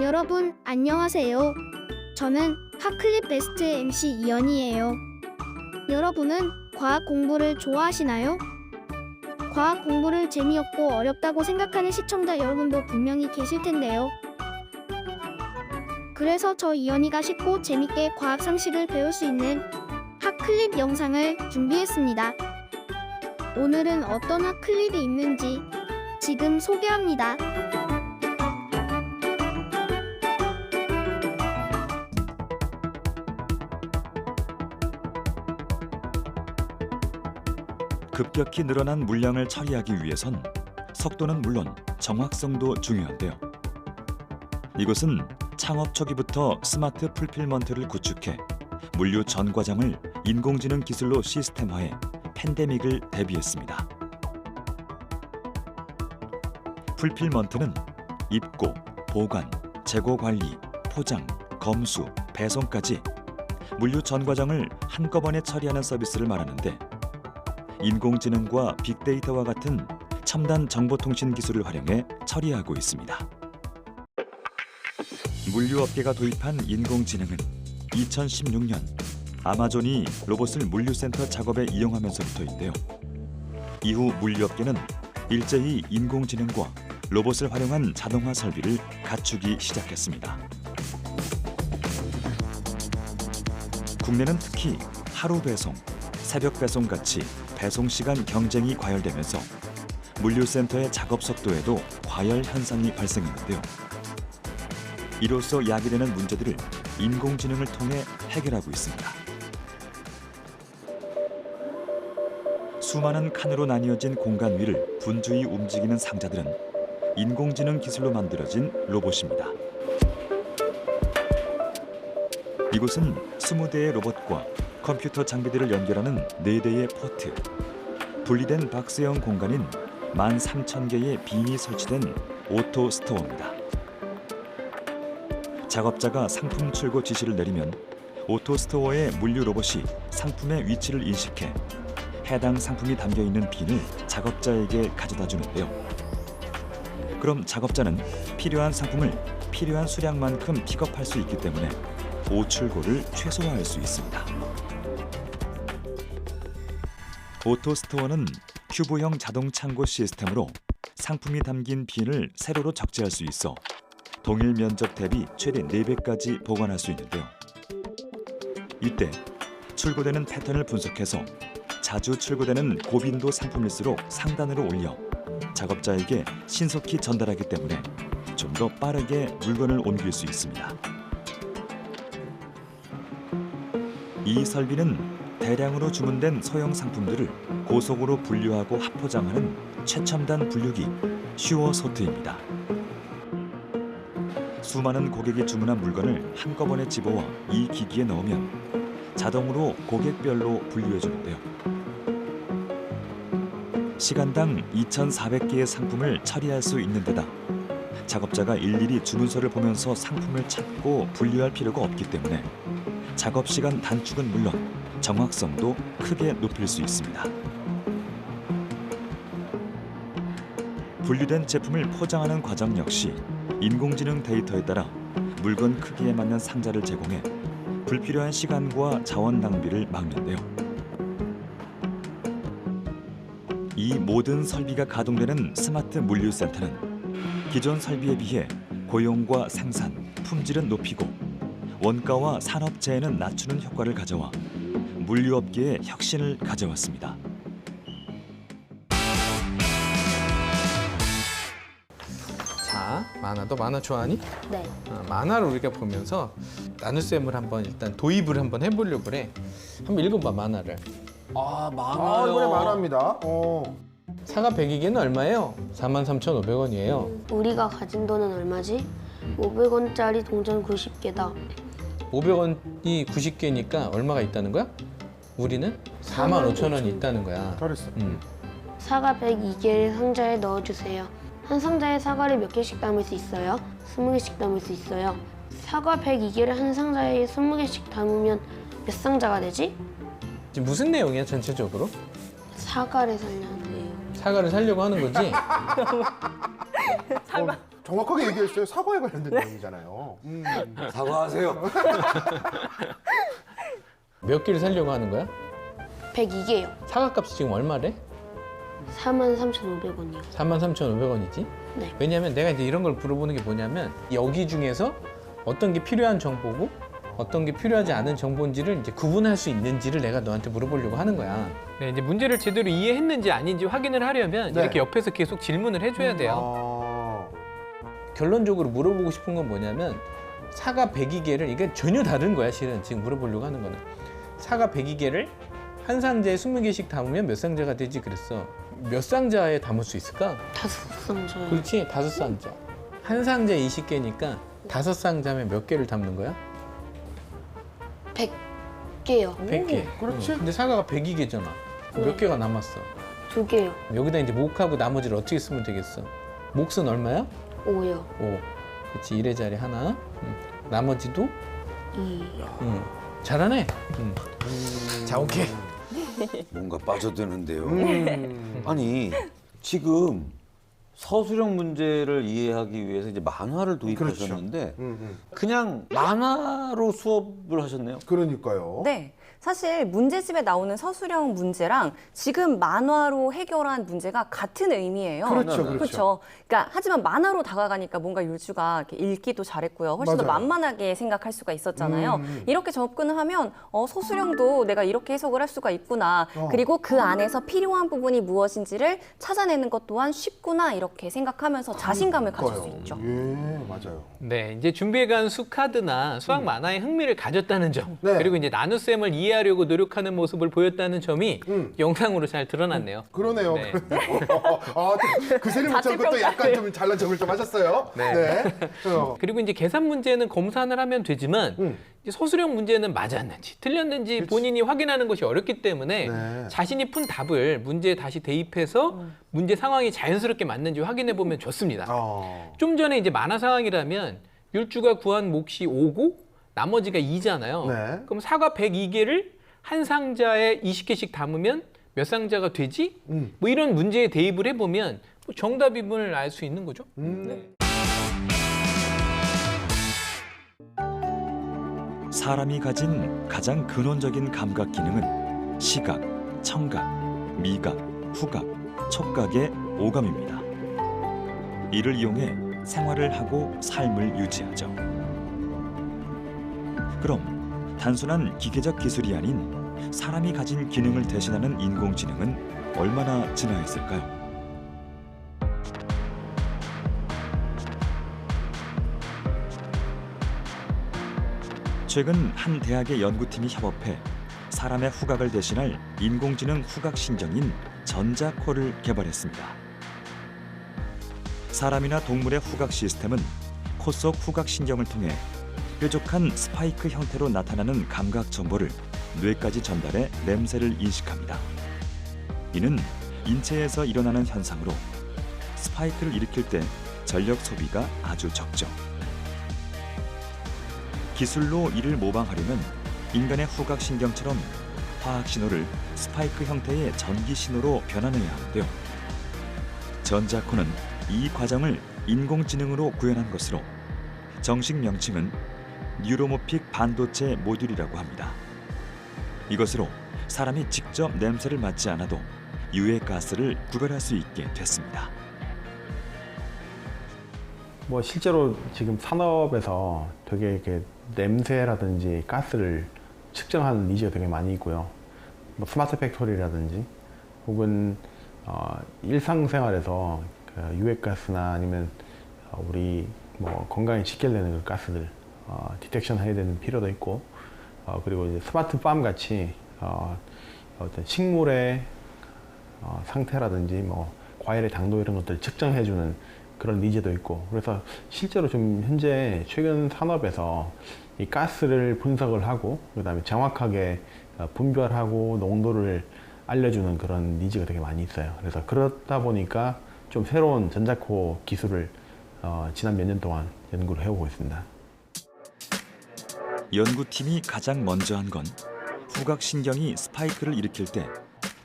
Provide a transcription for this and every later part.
여러분, 안녕하세요. 저는 핫클립 베스트 MC 이연이에요. 여러분은 과학 공부를 좋아하시나요? 과학 공부를 재미없고 어렵다고 생각하는 시청자 여러분도 분명히 계실 텐데요. 그래서 저 이연이가 쉽고 재밌게 과학 상식을 배울 수 있는 핫클립 영상을 준비했습니다. 오늘은 어떤 핫클립이 있는지 지금 소개합니다. 급격히 늘어난 물량을 처리하기 위해선 속도는 물론 정확성도 중요한데요. 이곳은 창업 초기부터 스마트 풀필먼트를 구축해 물류 전 과정을 인공지능 기술로 시스템화해 팬데믹을 대비했습니다. 풀필먼트는 입고, 보관, 재고 관리, 포장, 검수, 배송까지 물류 전 과정을 한꺼번에 처리하는 서비스를 말하는데, 인공지능과 빅데이터와 같은 첨단 정보통신 기술을 활용해 처리하고 있습니다. 물류업계가 도입한 인공지능은 2016년 아마존이 로봇을 물류센터 작업에 이용하면서부터인데요. 이후 물류업계는 일제히 인공지능과 로봇을 활용한 자동화 설비를 갖추기 시작했습니다. 국내는 특히 하루 배송, 새벽 배송 같이 배송 시간 경쟁이 과열되면서 물류센터의 작업 속도에도 과열 현상이 발생했는데요. 이로써 야기되는 문제들을 인공지능을 통해 해결하고 있습니다. 수많은 칸으로 나뉘어진 공간 위를 분주히 움직이는 상자들은 인공지능 기술로 만들어진 로봇입니다. 이곳은 20대의 로봇과 컴퓨터 장비들을 연결하는 4대의 포트, 분리된 박스형 공간인 13,000개의 빈이 설치된 오토 스토어입니다. 작업자가 상품 출고 지시를 내리면 오토 스토어의 물류 로봇이 상품의 위치를 인식해 해당 상품이 담겨있는 빈을 작업자에게 가져다 주는데요. 그럼 작업자는 필요한 상품을 필요한 수량만큼 픽업할 수 있기 때문에 오출고를 최소화할 수 있습니다. 오토스토어는 큐브형 자동 창고 시스템으로 상품이 담긴 빈을 세로로 적재할 수 있어 동일 면적 대비 최대 4배까지 보관할 수 있는데요. 이때 출고되는 패턴을 분석해서 자주 출고되는 고빈도 상품일수록 상단으로 올려 작업자에게 신속히 전달하기 때문에 좀 더 빠르게 물건을 옮길 수 있습니다. 이 설비는 대량으로 주문된 소형 상품들을 고속으로 분류하고 합포장하는 최첨단 분류기 슈어소트입니다. 수많은 고객이 주문한 물건을 한꺼번에 집어와 이 기기에 넣으면 자동으로 고객별로 분류해 주는데요. 시간당 2,400개의 상품을 처리할 수 있는 데다 작업자가 일일이 주문서를 보면서 상품을 찾고 분류할 필요가 없기 때문에 작업 시간 단축은 물론 정확성도 크게 높일 수 있습니다. 분류된 제품을 포장하는 과정 역시 인공지능 데이터에 따라 물건 크기에 맞는 상자를 제공해 불필요한 시간과 자원 낭비를 막는데요. 이 모든 설비가 가동되는 스마트 물류센터는 기존 설비에 비해 고용과 생산, 품질은 높이고 원가와 산업재해는 낮추는 효과를 가져와 물류업계에 혁신을 가져왔습니다. 자, 만화, 너 만화 좋아하니? 네. 만화를 우리가 보면서 나눗셈을 한번 일단 도입을 한번 해보려고 그래. 한번 읽어봐, 만화를. 아, 아, 많아요. 이번에 만화입니다. 사과 100개는 얼마예요? 43,500원이에요. 우리가 가진 돈은 얼마지? 500원짜리 동전 90개다. 500원이 90개니까 얼마가 있다는 거야? 우리는 45,000원이 있다는 거야. 잘했어. 사과 102개를 상자에 넣어주세요. 한 상자에 사과를 몇 개씩 담을 수 있어요? 20개씩 담을 수 있어요. 사과 102개를 한 상자에 20개씩 담으면 몇 상자가 되지? 지금 무슨 내용이야, 전체적으로? 사과를 살려는데요. 사과를 사려고 하는 거지? 정확하게 얘기했어요. 사과에 관련된 내용이잖아요. 사과하세요. 몇 개를 살려고 하는 거야? 102개요. 사과값이 지금 얼마래? 43,500원이요. 43,500원이지? 네. 왜냐면 내가 이제 이런 걸 물어보는 게 뭐냐면 여기 중에서 어떤 게 필요한 정보고 어떤 게 필요하지 않은 정보인지를 이제 구분할 수 있는지를 내가 너한테 물어보려고 하는 거야. 네, 이제 문제를 제대로 이해했는지 아닌지 확인을 하려면 네. 이렇게 옆에서 계속 질문을 해줘야 돼요. 아, 결론적으로 물어보고 싶은 건 뭐냐면 사과 102개를 이게 전혀 다른 거야 실은 지금 물어보려고 하는 거는 사과 102개를 한 상자에 20개씩 담으면 몇 상자가 되지 그랬어. 몇 상자에 담을 수 있을까? 5상자요. 그렇지, 5상자. 한 상자에 20개니까 5상자면 몇 개를 담는 거야? 100개요. 100개. 그렇지. 근데 사과가 102개잖아. 몇 네. 개가 남았어? 2개요. 여기다 이제 목하고 나머지를 어떻게 쓰면 되겠어? 몫은 얼마야? 5요. 5. 그렇지, 1의 자리 하나. 나머지도? 2. 잘하네. 자, 오케이. 뭔가 빠져드는데요. 음. 아니 지금 서술형 문제를 이해하기 위해서 이제 만화를 도입하셨는데 그냥 만화로 수업을 하셨네요. 그러니까요. 네. 사실 문제집에 나오는 서술형 문제랑 지금 만화로 해결한 문제가 같은 의미예요. 그렇죠, 그렇죠. 그렇죠. 그러니까 하지만 만화로 다가가니까 뭔가 유주가 이렇게 읽기도 잘했고요. 훨씬 더 맞아요. 만만하게 생각할 수가 있었잖아요. 이렇게 접근을 하면 서술형도 내가 이렇게 해석을 할 수가 있구나. 그리고 그 안에서 필요한 부분이 무엇인지를 찾아내는 것 또한 쉽구나 이렇게 생각하면서 자신감을 가질 수 있죠. 예, 맞아요. 네, 이제 준비해간 수카드나 수학 만화에 흥미를 가졌다는 점, 네. 그리고 이제 나눗셈을 이해하려고 노력하는 모습을 보였다는 점이 영상으로 잘 드러났네요. 그러네요. 네. 그러네요. 아, 또 그새를 못 참고 또 약간 좀 잘난 척을 좀 하셨어요. 네. 어. 그리고 이제 계산 문제는 검산을 하면 되지만 이제 서술형 문제는 맞았는지 틀렸는지 본인이 확인하는 것이 어렵기 때문에 네. 자신이 푼 답을 문제에 다시 대입해서 문제 상황이 자연스럽게 맞는지 확인해 보면 좋습니다. 좀 전에 이제 만화 상황이라면 율주가 구한 몫이 5고 나머지가 2잖아요. 네. 그럼 사과 102개를 한 상자에 20개씩 담으면 몇 상자가 되지? 뭐 이런 문제에 대입을 해보면 뭐 정답임을 알 수 있는 거죠. 네. 사람이 가진 가장 근원적인 감각 기능은 시각, 청각, 미각, 후각, 촉각의 오감입니다. 이를 이용해 생활을 하고 삶을 유지하죠. 그럼 단순한 기계적 기술이 아닌 사람이 가진 기능을 대신하는 인공지능은 얼마나 진화했을까요? 최근 한 대학의 연구팀이 협업해 사람의 후각을 대신할 인공지능 후각신경인 전자코를 개발했습니다. 사람이나 동물의 후각 시스템은 코 속 후각신경을 통해 뾰족한 스파이크 형태로 나타나는 감각 정보를 뇌까지 전달해 냄새를 인식합니다. 이는 인체에서 일어나는 현상으로 스파이크를 일으킬 때 전력 소비가 아주 적죠. 기술로 이를 모방하려면 인간의 후각신경처럼 화학신호를 스파이크 형태의 전기신호로 변환해야 하는데요. 전자코는 이 과정을 인공지능으로 구현한 것으로 정식 명칭은 뉴로모픽 반도체 모듈이라고 합니다. 이것으로 사람이 직접 냄새를 맡지 않아도 유해가스를 구별할 수 있게 됐습니다. 뭐 실제로 지금 산업에서 되게 이렇게 냄새라든지 가스를 측정하는 니즈가 되게 많이 있고요. 뭐 스마트 팩토리라든지 혹은 일상생활에서 그 유해가스나 아니면 우리 뭐 건강에 직결되는 그 가스들 디텍션 해야 되는 필요도 있고 그리고 이제 스마트팜 같이 어떤 식물의 상태라든지 뭐 과일의 당도 이런 것들을 측정해주는 그런 니즈도 있고 그래서 실제로 좀 현재 최근 산업에서 이 가스를 분석을 하고 그다음에 정확하게 분별하고 농도를 알려주는 그런 니즈가 되게 많이 있어요. 그래서 그렇다 보니까 좀 새로운 전자코 기술을 지난 몇 년 동안 연구를 해오고 있습니다. 연구팀이 가장 먼저 한 건 후각신경이 스파이크를 일으킬 때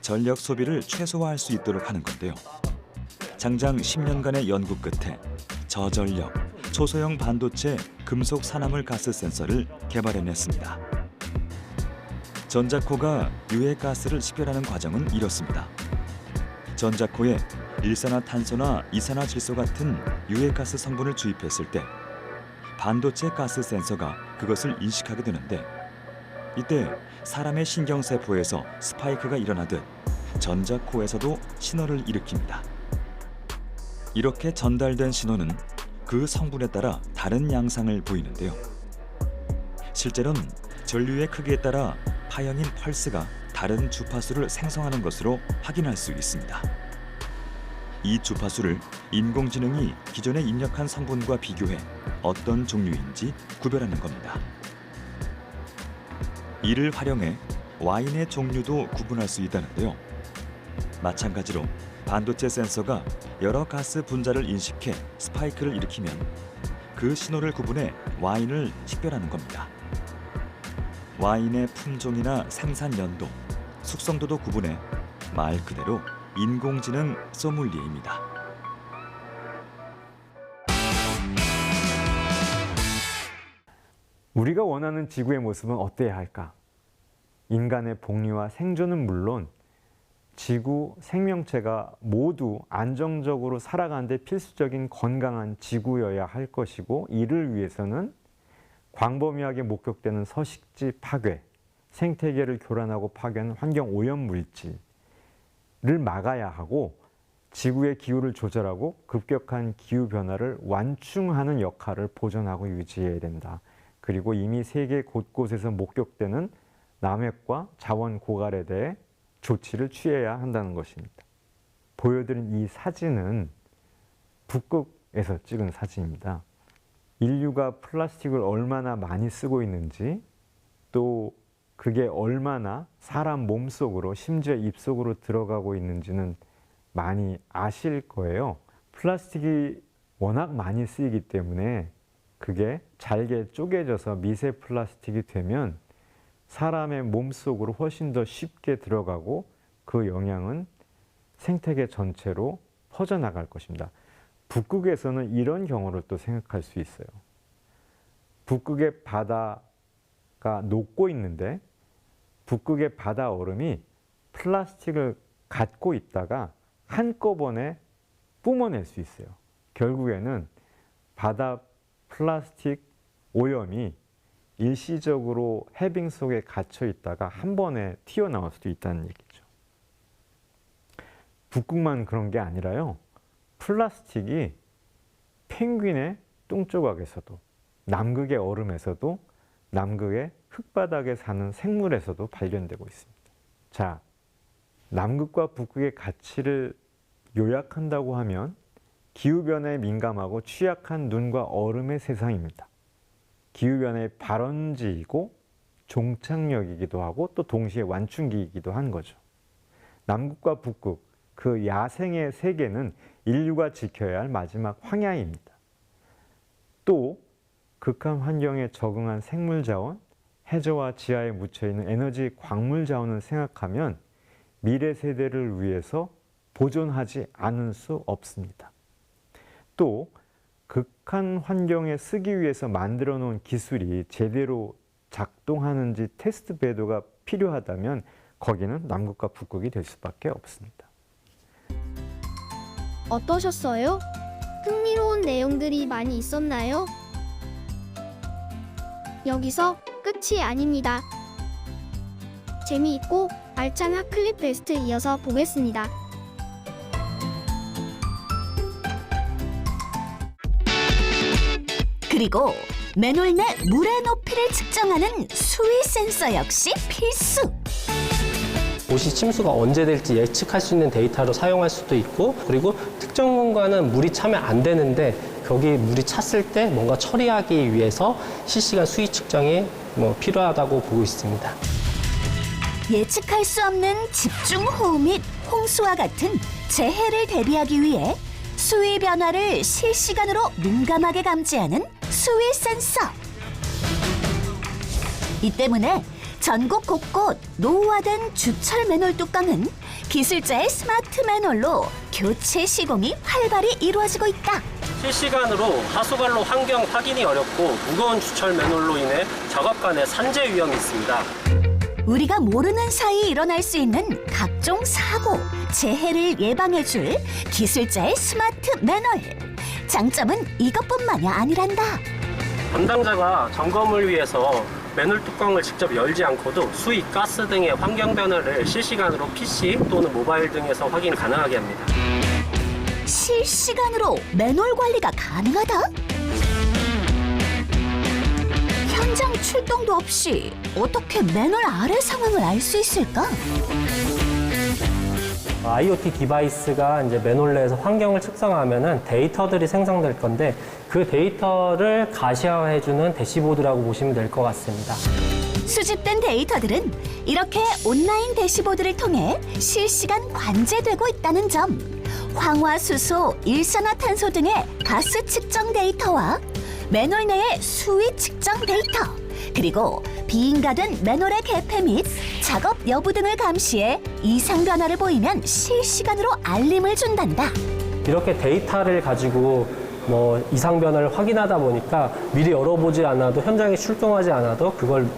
전력 소비를 최소화할 수 있도록 하는 건데요. 장장 10년간의 연구 끝에 저전력, 초소형 반도체 금속 산화물 가스 센서를 개발해냈습니다. 전자코가 유해가스를 식별하는 과정은 이렇습니다. 전자코에 일산화탄소나 이산화질소 같은 유해가스 성분을 주입했을 때 반도체 가스 센서가 그것을 인식하게 되는데, 이때 사람의 신경세포에서 스파이크가 일어나듯 전자코에서도 신호를 일으킵니다. 이렇게 전달된 신호는 그 성분에 따라 다른 양상을 보이는데요. 실제로는 전류의 크기에 따라 파형인 펄스가 다른 주파수를 생성하는 것으로 확인할 수 있습니다. 이 주파수를 인공지능이 기존에 입력한 성분과 비교해 어떤 종류인지 구별하는 겁니다. 이를 활용해 와인의 종류도 구분할 수 있다는데요. 마찬가지로 반도체 센서가 여러 가스 분자를 인식해 스파이크를 일으키면 그 신호를 구분해 와인을 식별하는 겁니다. 와인의 품종이나 생산 연도, 숙성도도 구분해 말 그대로 인공지능 소믈리에입니다. 우리가 원하는 지구의 모습은 어때야 할까? 인간의 복리와 생존은 물론 지구 생명체가 모두 안정적으로 살아가는 데 필수적인 건강한 지구여야 할 것이고, 이를 위해서는 광범위하게 목격되는 서식지 파괴, 생태계를 교란하고 파괴하는 환경 오염 물질을 막아야 하고, 지구의 기후를 조절하고 급격한 기후 변화를 완충하는 역할을 보존하고 유지해야 된다. 그리고 이미 세계 곳곳에서 목격되는 남획과 자원 고갈에 대해 조치를 취해야 한다는 것입니다. 보여드린 이 사진은 북극에서 찍은 사진입니다. 인류가 플라스틱을 얼마나 많이 쓰고 있는지, 또 그게 얼마나 사람 몸속으로, 심지어 입속으로 들어가고 있는지는 많이 아실 거예요. 플라스틱이 워낙 많이 쓰이기 때문에 그게 잘게 쪼개져서 미세 플라스틱이 되면 사람의 몸속으로 훨씬 더 쉽게 들어가고 그 영향은 생태계 전체로 퍼져나갈 것입니다. 북극에서는 이런 경우를 또 생각할 수 있어요. 북극의 바다가 녹고 있는데 북극의 바다 얼음이 플라스틱을 갖고 있다가 한꺼번에 뿜어낼 수 있어요. 결국에는 바다 플라스틱 오염이 일시적으로 해빙 속에 갇혀 있다가 한 번에 튀어나올 수도 있다는 얘기죠. 북극만 그런 게 아니라요. 플라스틱이 펭귄의 똥조각에서도, 남극의 얼음에서도, 남극의 흙바닥에 사는 생물에서도 발견되고 있습니다. 자, 남극과 북극의 가치를 요약한다고 하면 기후변화에 민감하고 취약한 눈과 얼음의 세상입니다. 기후변화의 발원지이고 종착역이기도 하고 또 동시에 완충기이기도 한 거죠. 남극과 북극, 그 야생의 세계는 인류가 지켜야 할 마지막 황야입니다. 또 극한 환경에 적응한 생물자원, 해저와 지하에 묻혀있는 에너지 광물 자원을 생각하면 미래 세대를 위해서 보존하지 않을 수 없습니다. 또 극한 환경에 쓰기 위해서 만들어 놓은 기술이 제대로 작동하는지 테스트 배도가 필요하다면 거기는 남극과 북극이 될 수밖에 없습니다. 어떠셨어요? 흥미로운 내용들이 많이 있었나요? 여기서 끝이 아닙니다. 재미있고 알찬 핫클립 베스트 이어서 보겠습니다. 그리고 맨홀 내 물의 높이를 측정하는 수위 센서 역시 필수. 옷이 침수가 언제 될지 예측할 수 있는 데이터로 사용할 수도 있고, 그리고 특정 공간은 물이 차면 안 되는데 거기 물이 찼을 때 뭔가 처리하기 위해서 실시간 수위 측정이 필요하다고 보고 있습니다. 예측할 수 없는 집중호우 및 홍수와 같은 재해를 대비하기 위해 수위 변화를 실시간으로 민감하게 감지하는 수위 센서. 이 때문에 전국 곳곳 노후화된 주철 맨홀 뚜껑은 기술자의 스마트 맨홀로 교체 시공이 활발히 이루어지고 있다. 실시간으로 하수관로 환경 확인이 어렵고 무거운 주철 맨홀로 인해 작업간에 산재 위험이 있습니다. 우리가 모르는 사이 일어날 수 있는 각종 사고, 재해를 예방해줄 기술자의 스마트 맨홀. 장점은 이것뿐만이 아니란다. 담당자가 점검을 위해서 맨홀 뚜껑을 직접 열지 않고도 수위, 가스 등의 환경 변화를 실시간으로 PC 또는 모바일 등에서 확인 가능하게 합니다. 실시간으로 맨홀 관리가 가능하다? 현장 출동도 없이 어떻게 맨홀 아래 상황을 알 수 있을까? IoT 디바이스가 이제 맨홀 내에서 환경을 측정하면은 데이터들이 생성될 건데 그 데이터를 가시화해주는 대시보드라고 보시면 될 것 같습니다. 수집된 데이터들은 이렇게 온라인 대시보드를 통해 실시간 관제되고 있다는 점. 황화수소, 일산화탄소 등의 가스 측정 데이터와 맨홀 내의 수위 측정 데이터, 그리고 비인가된 맨홀의 개폐 및 작업 여부 등을 감시해 이상 변화를 보이면 실시간으로 알림을 준단다. 이렇게 데이터를 가지고 뭐 이상 변화를 확인하다 보니까 미리 열어보지 않아도 현장에 출동하지 않아도 그걸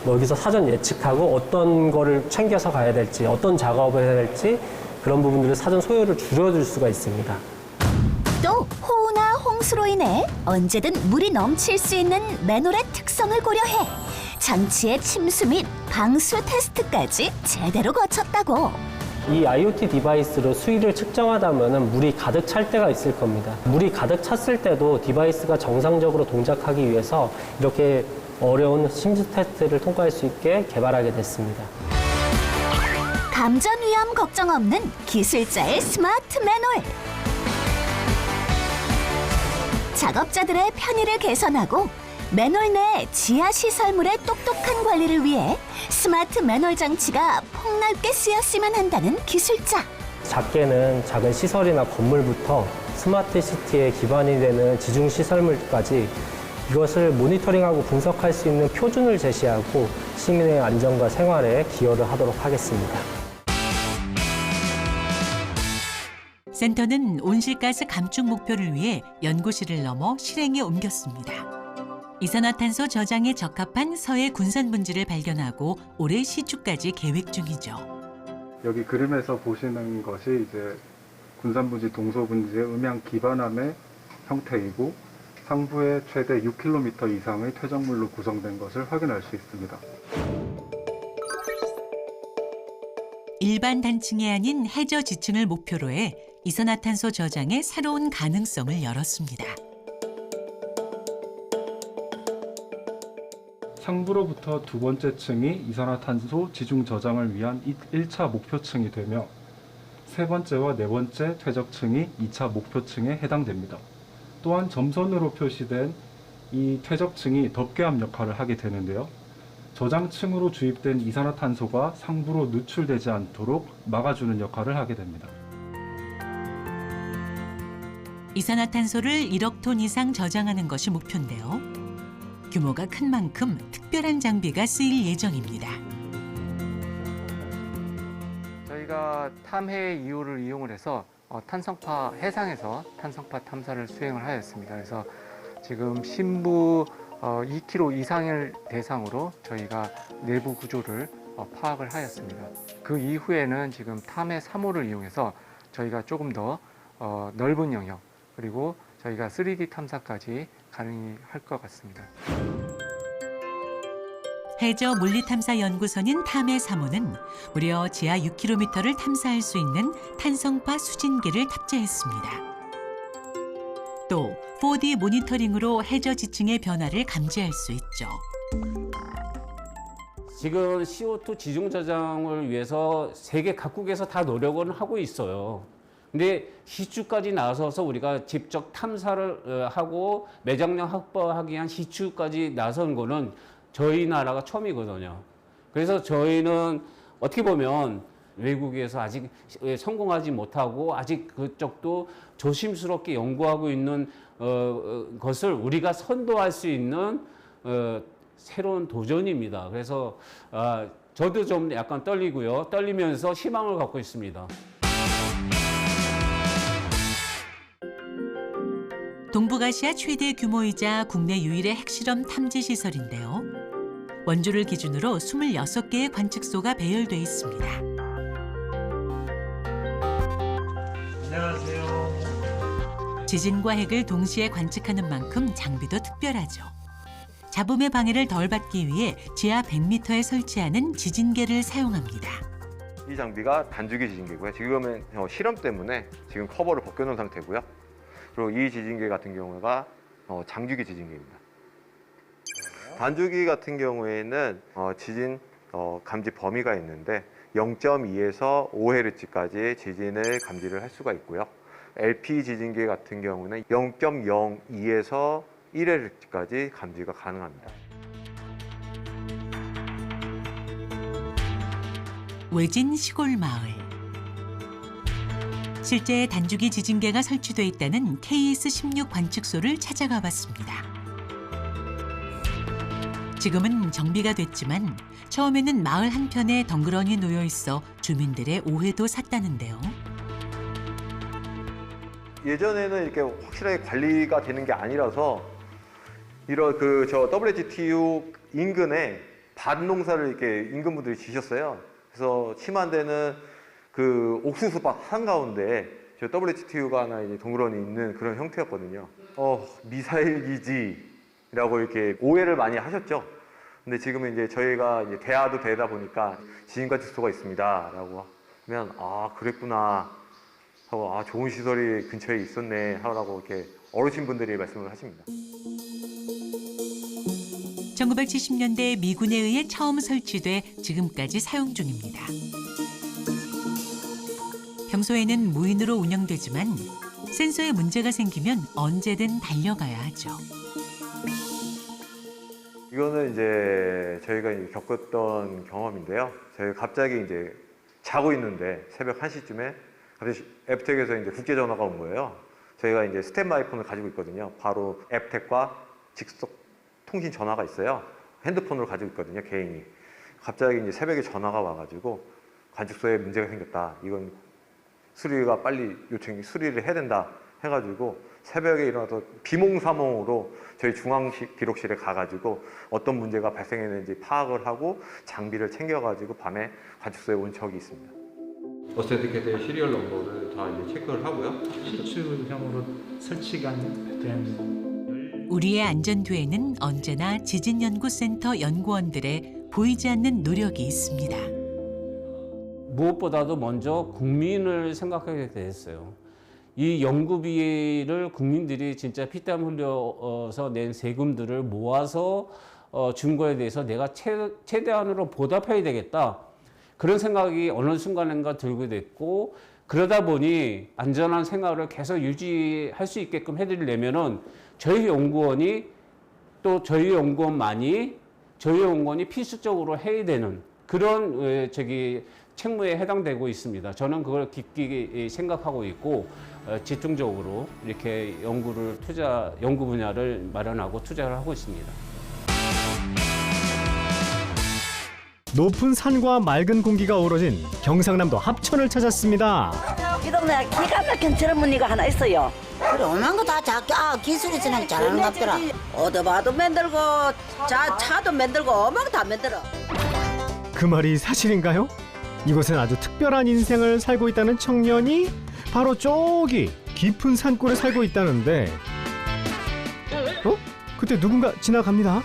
뭐 여기서 사전 예측하고 어떤 거를 챙겨서 가야 될지 어떤 작업을 해야 될지 그런 부분들을 사전 소요를 줄여줄 수가 있습니다. 또 호우나 홍수로 인해 언제든 물이 넘칠 수 있는 맨홀의 특성을 고려해 장치의 침수 및 방수 테스트까지 제대로 거쳤다고. 이 IoT 디바이스로 수위를 측정하다 보면 물이 가득 찰 때가 있을 겁니다. 물이 가득 찼을 때도 디바이스가 정상적으로 동작하기 위해서 이렇게 어려운 침수 테스트를 통과할 수 있게 개발하게 됐습니다. 감전 위험 걱정 없는 기술자의 스마트 맨홀. 작업자들의 편의를 개선하고 맨홀 내 지하 시설물의 똑똑한 관리를 위해 스마트 맨홀 장치가 폭넓게 쓰였으면 한다는 기술자. 작게는 작은 시설이나 건물부터 스마트 시티의 기반이 되는 지중 시설물까지 이것을 모니터링하고 분석할 수 있는 표준을 제시하고 시민의 안전과 생활에 기여를 하도록 하겠습니다. 센터는 온실가스 감축 목표를 위해 연구실을 넘어 실행에 옮겼습니다. 이산화탄소 저장에 적합한 서해 군산 분지를 발견하고 올해 시추까지 계획 중이죠. 여기 그림에서 보시는 것이 이제 군산분지 동서분지의 음양 기반함의 형태이고 상부에 최대 6km 이상의 퇴적물로 구성된 것을 확인할 수 있습니다. 일반 단층이 아닌 해저 지층을 목표로 해 이산화탄소 저장의 새로운 가능성을 열었습니다. 상부로부터 두 번째 층이 이산화탄소 지중 저장을 위한 1차 목표층이 되며 세 번째와 네 번째 퇴적층이 2차 목표층에 해당됩니다. 또한 점선으로 표시된 이 퇴적층이 덮개암 역할을 하게 되는데요. 저장층으로 주입된 이산화탄소가 상부로 누출되지 않도록 막아주는 역할을 하게 됩니다. 이산화탄소를 1억 톤 이상 저장하는 것이 목표인데요. 규모가 큰 만큼 특별한 장비가 쓰일 예정입니다. 저희가 탐해 2호를 이용을 해서 탄성파 해상에서 탄성파 탐사를 수행을 하였습니다. 그래서 지금 심부 2km 이상을 대상으로 저희가 내부 구조를 파악을 하였습니다. 그 이후에는 지금 탐해 3호를 이용해서 저희가 조금 더 넓은 영역 그리고 저희가 3D 탐사까지 가능할 것 같습니다. 해저 물리탐사연구소인 탐해 3호는 무려 지하 6km를 탐사할 수 있는 탄성파 수진기를 탑재했습니다. 또 4D 모니터링으로 해저 지층의 변화를 감지할 수 있죠. 지금 CO2 지중 저장을 위해서 세계 각국에서 다 노력을 하고 있어요. 근데 시추까지 나서서 우리가 직접 탐사를 하고 매장량 확보하기 위한 시추까지 나선 거는 저희 나라가 처음이거든요. 그래서 저희는 어떻게 보면 외국에서 아직 성공하지 못하고 아직 그쪽도 조심스럽게 연구하고 있는 것을 우리가 선도할 수 있는 새로운 도전입니다. 그래서 저도 좀 약간 떨리고요. 떨리면서 희망을 갖고 있습니다. 동북아시아 최대 규모이자 국내 유일의 핵실험 탐지 시설인데요. 원주를 기준으로 26개의 관측소가 배열돼 있습니다. 안녕하세요. 지진과 핵을 동시에 관측하는 만큼 장비도 특별하죠. 잡음의 방해를 덜 받기 위해 지하 100m에 설치하는 지진계를 사용합니다. 이 장비가 단주기 지진계고요. 지금은 실험 때문에 지금 커버를 벗겨놓은 상태고요. 그리고 이 지진계 같은 경우가 장주기 지진계입니다. 단주기 같은 경우에는 지진 감지 범위가 있는데 0.2에서 5Hz까지 지진을 감지를 할 수가 있고요. LP 지진계 같은 경우는 0.02에서 1Hz까지 감지가 가능합니다. 외진 시골 마을. 실제 단주기 지진계가 설치돼 있다는 KS16 관측소를 찾아가 봤습니다. 지금은 정비가 됐지만 처음에는 마을 한편에 덩그러니 놓여 있어 주민들의 오해도 샀다는데요. 예전에는 이렇게 확실하게 관리가 되는 게 아니라서 이런 저 WGTU 인근에 밭 농사를 이렇게 인근분들이 지셨어요. 그래서 심한 데는 그 옥수수밭 한가운데 저 WGTU가 하나 이제 동그러니 있는 그런 형태였거든요. 미사일 기지라고 이렇게 오해를 많이 하셨죠. 근데 지금은 이제 저희가 이제 대화도 되다 보니까 지진 관측소가 있습니다라고 하면 그랬구나 하고 좋은 시설이 근처에 있었네 하라고 이렇게 어르신분들이 말씀을 하십니다. 1970년대 미군에 의해 처음 설치돼 지금까지 사용 중입니다. 평소에는 무인으로 운영되지만 센서에 문제가 생기면 언제든 달려가야 하죠. 이거는 이제 저희가 겪었던 경험인데요. 저희가 갑자기 이제 자고 있는데 새벽 1시쯤에 갑자기 앱텍에서 이제 국제 전화가 온 거예요. 저희가 이제 스탠바이 폰을 가지고 있거든요. 바로 앱텍과 직속 통신 전화가 있어요. 핸드폰으로 가지고 있거든요, 개인이. 갑자기 이제 새벽에 전화가 와가지고 관측소에 문제가 생겼다. 이건 수리가 빨리 수리를 해야 된다 해가지고 새벽에 일어나서 비몽사몽으로 저희 중앙기록실에 가가지고 어떤 문제가 발생했는지 파악을 하고 장비를 챙겨가지고 밤에 관측소에 온 적이 있습니다. 어센티케이터의 시리얼 넘버를 다 이제 체크를 하고요. 실추형으로 설치가 된 우리의 안전 뒤에는 언제나 지진연구센터 연구원들의 보이지 않는 노력이 있습니다. 무엇보다도 먼저 국민을 생각하게 됐어요. 이 연구비를 국민들이 진짜 피땀 흘려서 낸 세금들을 모아서 준 거에 대해서 내가 최대한으로 보답해야 되겠다. 그런 생각이 어느 순간인가 들게 됐고, 그러다 보니 안전한 생활을 계속 유지할 수 있게끔 해드리려면은 저희 연구원이 또 저희 연구원만이 저희 연구원이 필수적으로 해야 되는 그런 책무에 해당되고 있습니다. 저는 그걸 깊이 생각하고 있고 집중적으로 이렇게 연구 분야를 마련하고 투자를 하고 있습니다. 높은 산과 맑은 공기가 어우러진 경상남도 합천을 찾았습니다. 이 동네에 기가 막힌 젊은이가 하나 있어요. 그래, 오만 거 다 기술이 진행 잘하는 것 같더라. 오토바이도 만들고 차도 만들고 오만 거 다 만들어. 그 말이 사실인가요? 이곳엔 아주 특별한 인생을 살고 있다는 청년이 바로 저기 깊은 산골에 살고 있다는데, 그때 누군가 지나갑니다.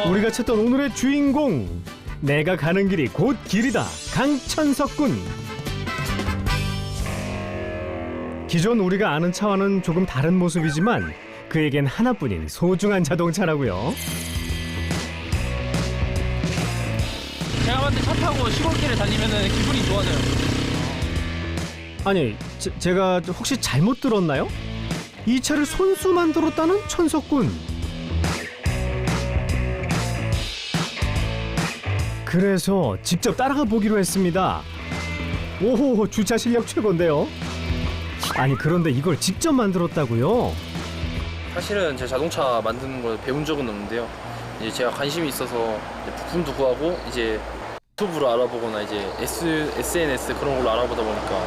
우리가 찾던 오늘의 주인공, 내가 가는 길이 곧 길이다, 강천석군. 기존 우리가 아는 차와는 조금 다른 모습이지만 그에겐 하나뿐인 소중한 자동차라고요. 제가 봤을 때 차 타고 시골길에 다니면 기분이 좋아져요. 아니, 제가 혹시 잘못 들었나요? 이 차를 손수 만들었다는 천석군. 그래서 직접 따라가 보기로 했습니다. 오호, 주차 실력 최고인데요. 아니, 그런데 이걸 직접 만들었다고요? 사실은 제 자동차 만드는 걸 배운 적은 없는데요. 이제 제가 관심이 있어서 부품도 구하고 이제 유튜브로 알아보거나 이제 SNS 그런 걸로 알아보다 보니까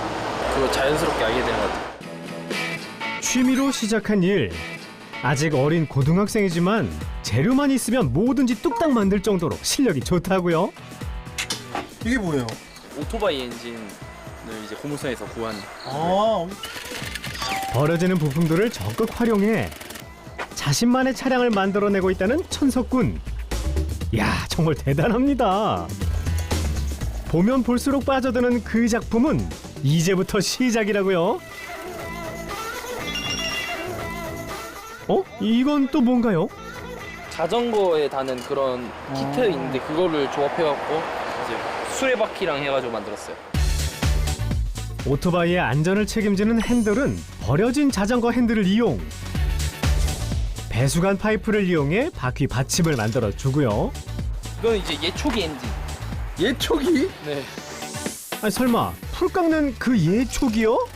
그걸 자연스럽게 알게 되는 것 같아요. 취미로 시작한 일. 아직 어린 고등학생이지만 재료만 있으면 뭐든지 뚝딱 만들 정도로 실력이 좋다고요. 이게 뭐예요? 오토바이 엔진을 이제 고물상에서 구한. 버려지는 부품들을 적극 활용해 자신만의 차량을 만들어내고 있다는 천석군. 야, 정말 대단합니다. 보면 볼수록 빠져드는 그 작품은 이제부터 시작이라고요. 이건 또 뭔가요? 자전거에 다는 그런 키트 있는데 그거를 조합해갖고 이제 수레바퀴랑 해가지고 만들었어요. 오토바이의 안전을 책임지는 핸들은 버려진 자전거 핸들을 이용. 배수관 파이프를 이용해 바퀴 받침을 만들어 주고요. 이건 이제 예초기 엔진. 예초기? 네. 아니 설마 풀 깎는 그 예초기요?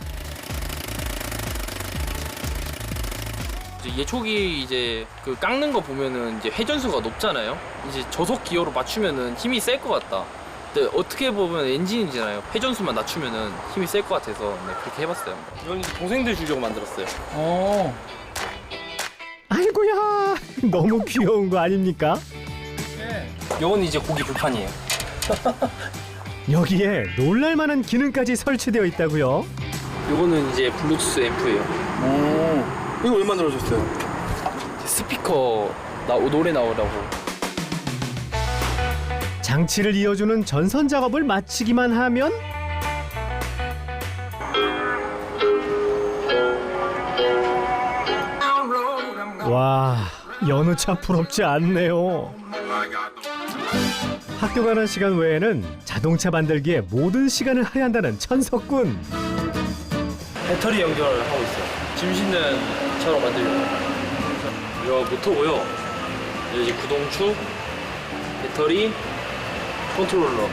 이제 예초기 이제 그 깎는 거 보면은 이제 회전수가 높잖아요. 이제 저속 기어로 맞추면은 힘이 셀 것 같다. 근데 어떻게 보면 엔진이잖아요. 회전수만 낮추면은 힘이 셀 것 같아서 네, 그렇게 해봤어요. 이건 동생들 주려고 만들었어요. 아이고야, 너무 귀여운 거 아닙니까? 이건 이제 고기 불판이에요. 여기에 놀랄만한 기능까지 설치되어 있다고요? 이거는 이제 블루투스 앰프예요. 이거 왜 만들어줬어요? 스피커 노래 나오라고. 장치를 이어주는 전선 작업을 마치기만 하면 와, 여느 차 부럽지 않네요. 학교 가는 시간 외에는 자동차 만들기에 모든 시간을 할애한다는 천석군. 배터리 연결하고 있어요. 짐 싣는 차로 만들려고. 이거 모터고요. 이제 구동축, 배터리, 컨트롤러.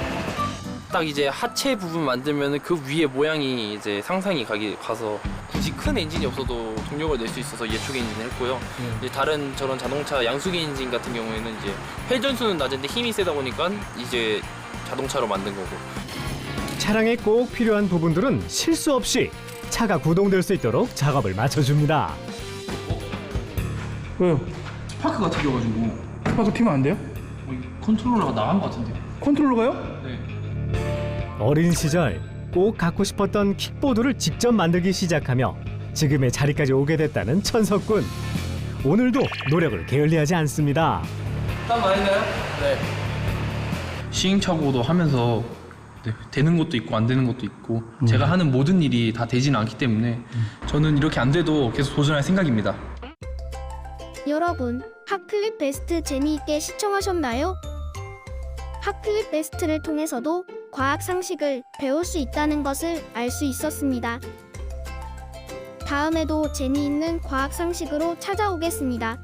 딱 이제 하체 부분 만들면 그 위에 모양이 이제 상상이 가서 굳이 큰 엔진이 없어도 동력을 낼 수 있어서 예초기 엔진을 했고요. 이제 다른 저런 자동차 양수기 엔진 같은 경우에는 이제 회전수는 낮은데 힘이 세다 보니까 이제 자동차로 만든 거고. 차량에 꼭 필요한 부분들은 실수 없이 차가 구동될 수 있도록 작업을 맞춰줍니다. 왜요? 스파크가 튀겨가지고. 스파크 튀면 안 돼요? 컨트롤러가 나간 것 같은데. 컨트롤러가요? 네. 어린 시절 꼭 갖고 싶었던 킥보드를 직접 만들기 시작하며 지금의 자리까지 오게 됐다는 천석군. 오늘도 노력을 게을리하지 않습니다. 땀 많이 나요? 네. 시행착오도 하면서 되는 것도 있고 안 되는 것도 있고 제가 하는 모든 일이 다 되지는 않기 때문에 저는 이렇게 안 돼도 계속 도전할 생각입니다. 여러분, 핫클립 베스트 재미있게 시청하셨나요? 핫클립 베스트를 통해서도 과학 상식을 배울 수 있다는 것을 알 수 있었습니다. 다음에도 재미있는 과학 상식으로 찾아오겠습니다.